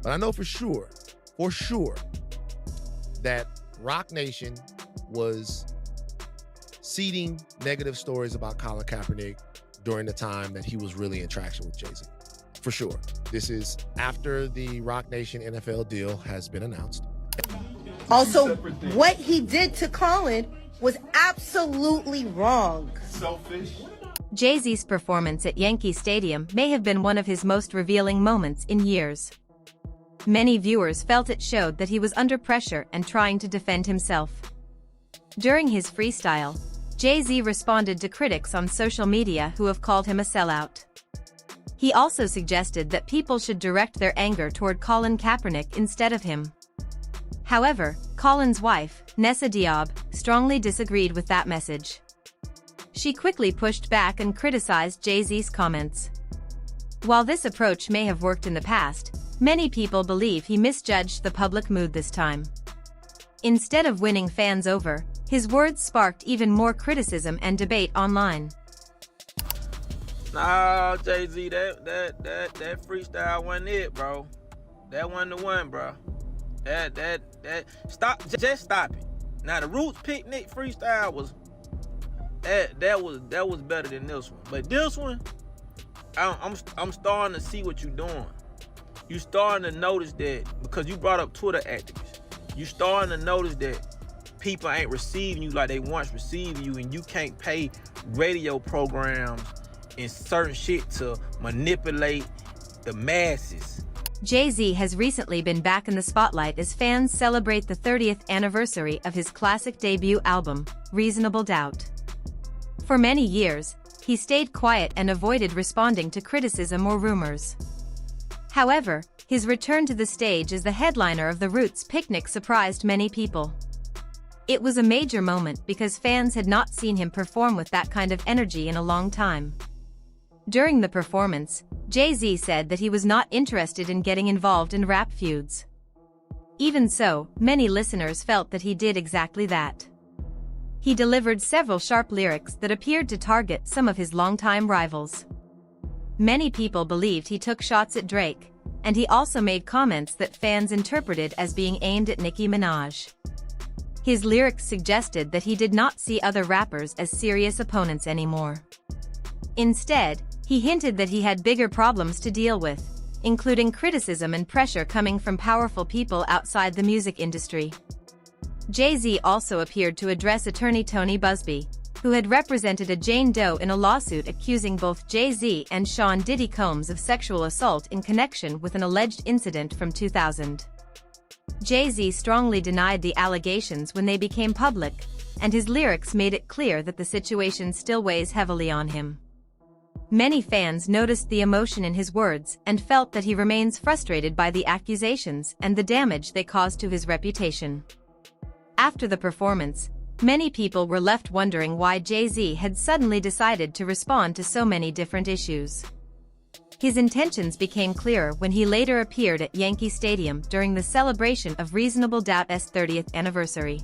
But I know for sure, that Rock Nation was seeding negative stories about Colin Kaepernick during the time that he was really in traction with Jay-Z. For sure. This is after the Rock Nation NFL deal has been announced. Also, what he did to Colin was absolutely wrong. Selfish. Jay-Z's performance at Yankee Stadium may have been one of his most revealing moments in years. Many viewers felt it showed that he was under pressure and trying to defend himself. During his freestyle, Jay-Z responded to critics on social media who have called him a sellout. He also suggested that people should direct their anger toward Colin Kaepernick instead of him. However, Colin's wife, Nessa, strongly disagreed with that message. She quickly pushed back and criticized Jay-Z's comments. While this approach may have worked in the past, many people believe he misjudged the public mood this time. Instead of winning fans over, his words sparked even more criticism and debate online. Nah, Jay-Z, that freestyle wasn't it, bro. That wasn't the one, bro. Just stop it. Now the Roots Picnic freestyle was that was better than this one. But this one, I'm starting to see what you're doing. You starting to notice that because you brought up Twitter activists. You starting to notice that people ain't receiving you like they once received you, and you can't pay radio programs and certain shit to manipulate the masses. Jay-Z has recently been back in the spotlight as fans celebrate the 30th anniversary of his classic debut album, Reasonable Doubt. For many years, he stayed quiet and avoided responding to criticism or rumors. However, his return to the stage as the headliner of the Roots Picnic surprised many people. It was a major moment because fans had not seen him perform with that kind of energy in a long time. During the performance, Jay-Z said that he was not interested in getting involved in rap feuds. Even so, many listeners felt that he did exactly that. He delivered several sharp lyrics that appeared to target some of his longtime rivals. Many people believed he took shots at Drake, and he also made comments that fans interpreted as being aimed at Nicki Minaj. His lyrics suggested that he did not see other rappers as serious opponents anymore. Instead, he hinted that he had bigger problems to deal with, including criticism and pressure coming from powerful people outside the music industry. Jay-Z also appeared to address attorney Tony Busby, who had represented a Jane Doe in a lawsuit accusing both Jay-Z and Sean Diddy Combs of sexual assault in connection with an alleged incident from 2000. Jay-Z strongly denied the allegations when they became public, and his lyrics made it clear that the situation still weighs heavily on him. Many fans noticed the emotion in his words and felt that he remains frustrated by the accusations and the damage they caused to his reputation. After the performance, many people were left wondering why Jay-Z had suddenly decided to respond to so many different issues. His intentions became clearer when he later appeared at Yankee Stadium during the celebration of Reasonable Doubt's 30th anniversary.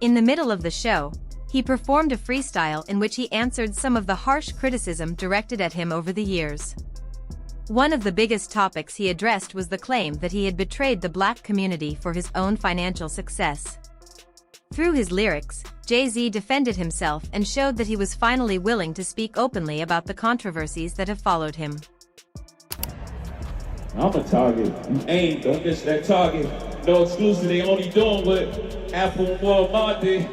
In the middle of the show, he performed a freestyle in which he answered some of the harsh criticism directed at him over the years. One of the biggest topics he addressed was the claim that he had betrayed the black community for his own financial success. Through his lyrics, Jay-Z defended himself and showed that he was finally willing to speak openly about the controversies that have followed him. I'm a target. You ain't, don't miss that target. No exclusive, they only doing what Apple and Walmart did.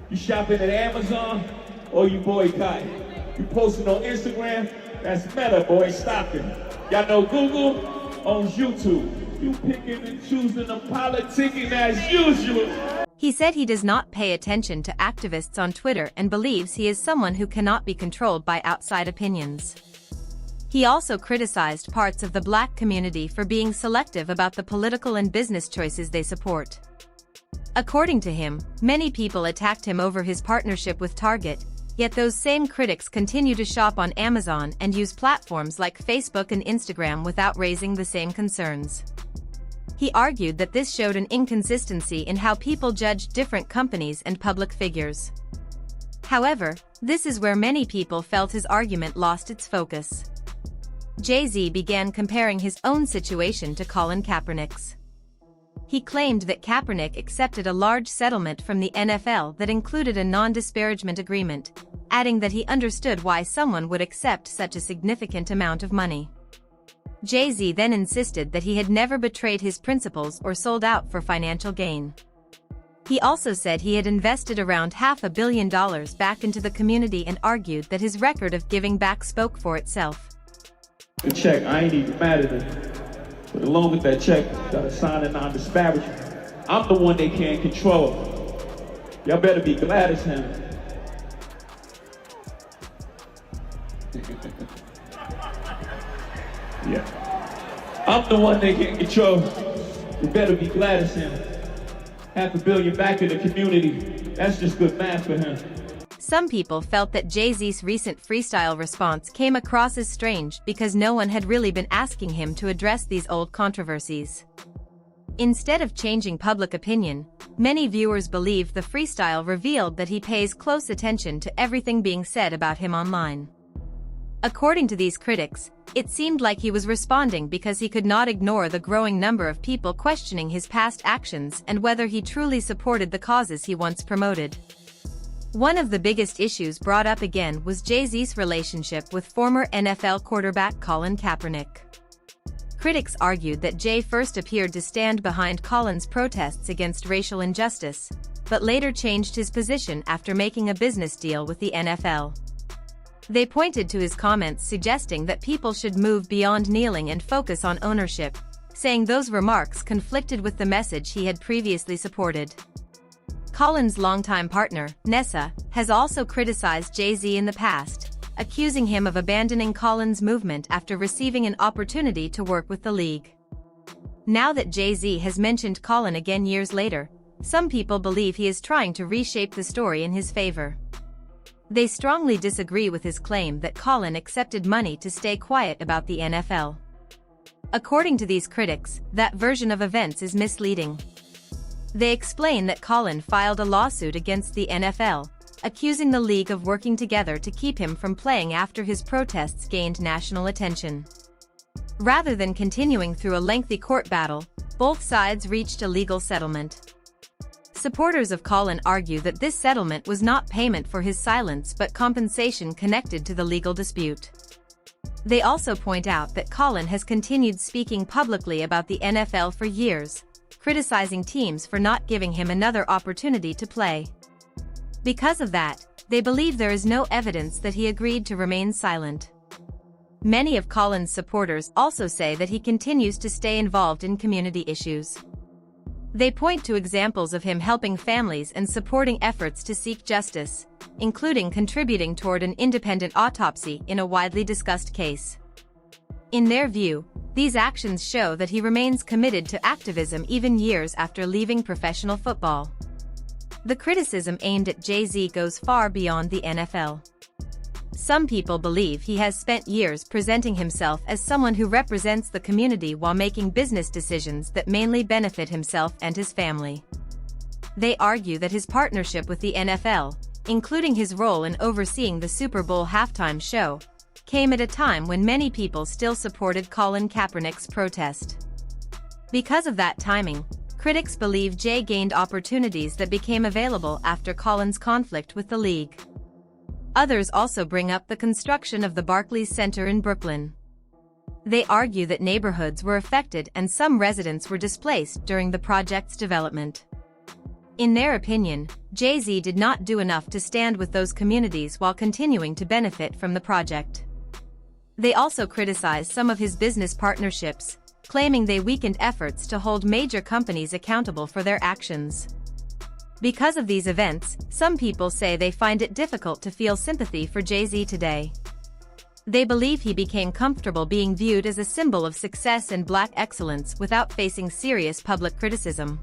You shopping at Amazon or you boycotting? You posting on Instagram? That's Meta, boy, stop it. Y'all know Google owns YouTube. You picking and choosing and politicking as usual. He said he does not pay attention to activists on Twitter and believes he is someone who cannot be controlled by outside opinions. He also criticized parts of the black community for being selective about the political and business choices they support. According to him, many people attacked him over his partnership with Target, yet those same critics continue to shop on Amazon and use platforms like Facebook and Instagram without raising the same concerns. He argued that this showed an inconsistency in how people judged different companies and public figures. However, this is where many people felt his argument lost its focus. Jay-Z began comparing his own situation to Colin Kaepernick's. He claimed that Kaepernick accepted a large settlement from the NFL that included a non-disparagement agreement, adding that he understood why someone would accept such a significant amount of money. Jay-Z then insisted that he had never betrayed his principles or sold out for financial gain. He also said he had invested around $500 million back into the community and argued that his record of giving back spoke for itself. The check, I ain't even mad at it. But along with that check, gotta sign a non-disparagement. I'm the one they can't control. Y'all better be glad as him. Yeah. I'm the one they can't control. You better be glad as him. $500 million back in the community. That's just good math for him. Some people felt that Jay-Z's recent freestyle response came across as strange because no one had really been asking him to address these old controversies. Instead of changing public opinion, many viewers believe the freestyle revealed that he pays close attention to everything being said about him online. According to these critics, it seemed like he was responding because he could not ignore the growing number of people questioning his past actions and whether he truly supported the causes he once promoted. One of the biggest issues brought up again was Jay-Z's relationship with former NFL quarterback Colin Kaepernick. Critics argued that Jay first appeared to stand behind Colin's protests against racial injustice, but later changed his position after making a business deal with the NFL. They pointed to his comments suggesting that people should move beyond kneeling and focus on ownership, saying those remarks conflicted with the message he had previously supported. Colin's longtime partner, Nessa, has also criticized Jay-Z in the past, accusing him of abandoning Colin's movement after receiving an opportunity to work with the league. Now that Jay-Z has mentioned Colin again years later, some people believe he is trying to reshape the story in his favor. They strongly disagree with his claim that Colin accepted money to stay quiet about the NFL. According to these critics, that version of events is misleading. They explain that Colin filed a lawsuit against the NFL, accusing the league of working together to keep him from playing after his protests gained national attention. Rather than continuing through a lengthy court battle, both sides reached a legal settlement. Supporters of Colin argue that this settlement was not payment for his silence but compensation connected to the legal dispute. They also point out that Colin has continued speaking publicly about the NFL for years, criticizing teams for not giving him another opportunity to play. Because of that, they believe there is no evidence that he agreed to remain silent. Many of Colin's supporters also say that he continues to stay involved in community issues. They point to examples of him helping families and supporting efforts to seek justice, including contributing toward an independent autopsy in a widely discussed case. In their view, these actions show that he remains committed to activism even years after leaving professional football. The criticism aimed at Jay-Z goes far beyond the NFL. Some people believe he has spent years presenting himself as someone who represents the community while making business decisions that mainly benefit himself and his family. They argue that his partnership with the NFL, including his role in overseeing the Super Bowl halftime show, came at a time when many people still supported Colin Kaepernick's protest. Because of that timing, critics believe Jay gained opportunities that became available after Colin's conflict with the league. Others also bring up the construction of the Barclays Center in Brooklyn. They argue that neighborhoods were affected and some residents were displaced during the project's development. In their opinion, Jay-Z did not do enough to stand with those communities while continuing to benefit from the project. They also criticize some of his business partnerships, claiming they weakened efforts to hold major companies accountable for their actions. Because of these events, some people say they find it difficult to feel sympathy for Jay-Z today. They believe he became comfortable being viewed as a symbol of success and black excellence without facing serious public criticism.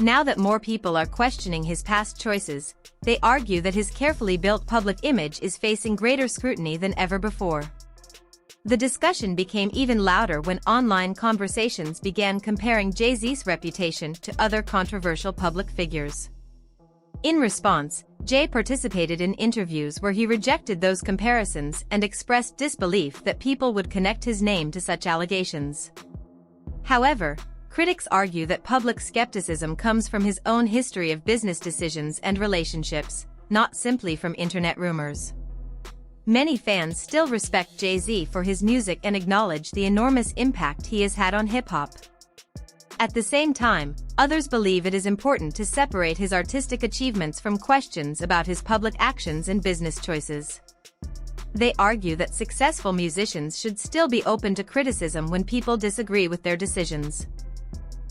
Now that more people are questioning his past choices, they argue that his carefully built public image is facing greater scrutiny than ever before. The discussion became even louder when online conversations began comparing Jay-Z's reputation to other controversial public figures. In response, Jay participated in interviews where he rejected those comparisons and expressed disbelief that people would connect his name to such allegations. However, critics argue that public skepticism comes from his own history of business decisions and relationships, not simply from internet rumors. Many fans still respect Jay-Z for his music and acknowledge the enormous impact he has had on hip-hop. At the same time, others believe it is important to separate his artistic achievements from questions about his public actions and business choices. They argue that successful musicians should still be open to criticism when people disagree with their decisions.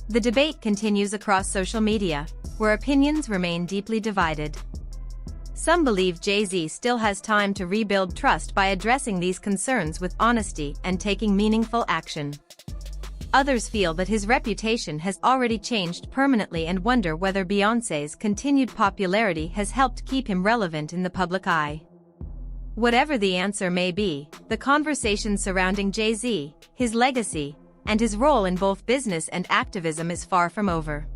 The debate continues across social media, where opinions remain deeply divided. Some believe Jay-Z still has time to rebuild trust by addressing these concerns with honesty and taking meaningful action. Others feel that his reputation has already changed permanently and wonder whether Beyoncé's continued popularity has helped keep him relevant in the public eye. Whatever the answer may be, the conversation surrounding Jay-Z, his legacy, and his role in both business and activism is far from over.